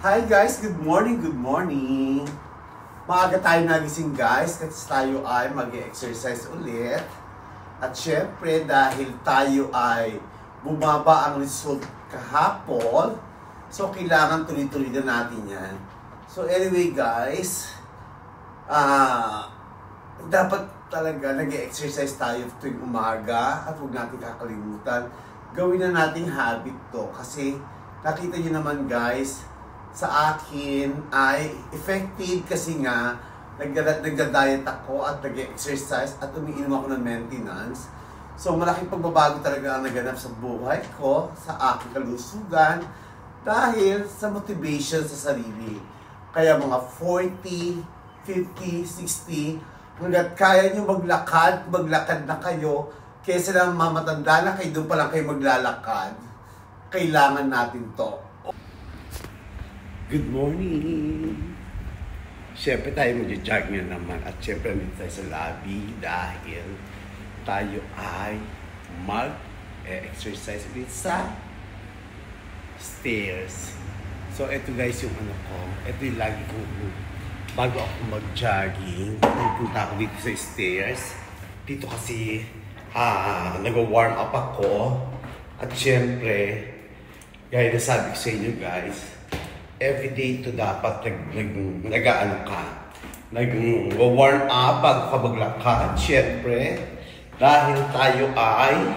Hi guys, good morning, good morning. Maaga tayo nagising guys kasi tayo ay mag-exercise ulit. At syempre dahil tayo ay bumaba ang result kahapon, so kailangan tuloy-tuloy na natin yan. So anyway guys, dapat talaga nag-exercise tayo tuwing umaga at huwag natin kakalimutan. Gawin na nating habit to kasi nakita nyo naman guys, sa akin ay effective kasi nga nagda-diet ako at nag-exercise at umiinom ako ng maintenance. So malaking pagbabago talaga ang naganap sa buhay ko, sa aking kalusugan dahil sa motivation sa sarili. Kaya mga 40, 50, 60, hanggat kaya nyo maglakad na kayo kaysa lang mamatanda na kayo, doon pa lang kayo maglalakad. Kailangan natin to. Good morning! Siyempre tayo mag-jog nga naman at siyempre nandito tayo sa lobby dahil tayo ay mag-exercise ulit sa stairs. So ito guys yung ano ko, ito yung lagi kong bago ako mag-jogging, pupunta ako dito sa stairs. Dito kasi nag-warm up ako at siyempre gaya na sabi ko sa inyo guys, everyday to dapat nag-warm up bago ka maglakad. Siyempre, dahil tayo ay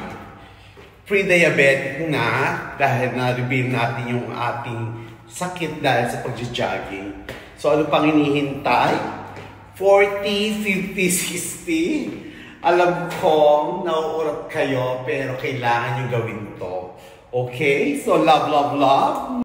pre-diabetic na, dahil na-reveal natin yung ating sakit dahil sa pag-jogging. So, ano pang hinihintay? 40, 50, 60. Alam kong nauurot kayo, pero kailangan nyo gawin to. Okay? So, love, love, love.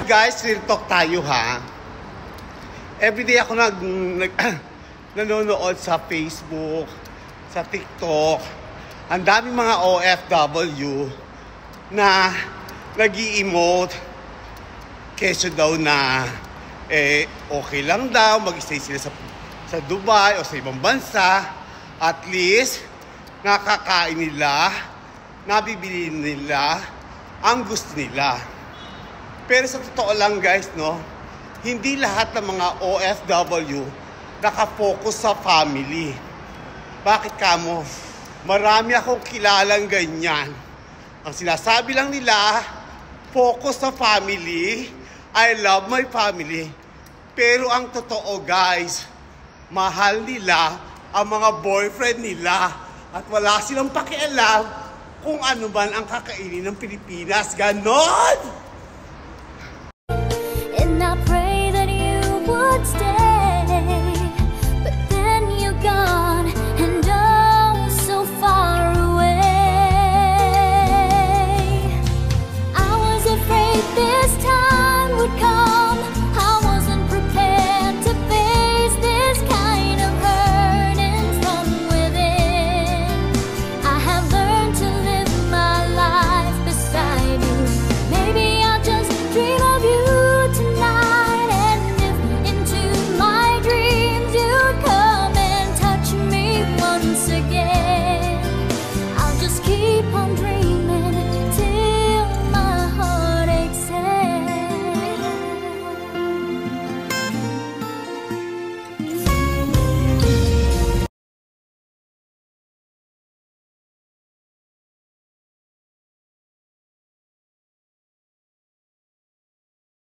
Guys, real talk tayo ha. Everyday ako nanonood sa Facebook, sa TikTok. Ang daming mga OFW na nag-i-emote keso daw na okay lang daw mag-stay sila sa Dubai o sa ibang bansa. At least nakakain nila, nabibili nila ang gusto nila. Pero sa totoo lang guys, no, hindi lahat ng mga OFW nakafocus sa family. Bakit kamo? Marami akong kilalang ganyan. Ang sinasabi lang nila, focus sa family, I love my family. Pero ang totoo guys, mahal nila ang mga boyfriend nila at wala silang pakialam kung ano man ang kakainin ng Pilipinas. Ganon!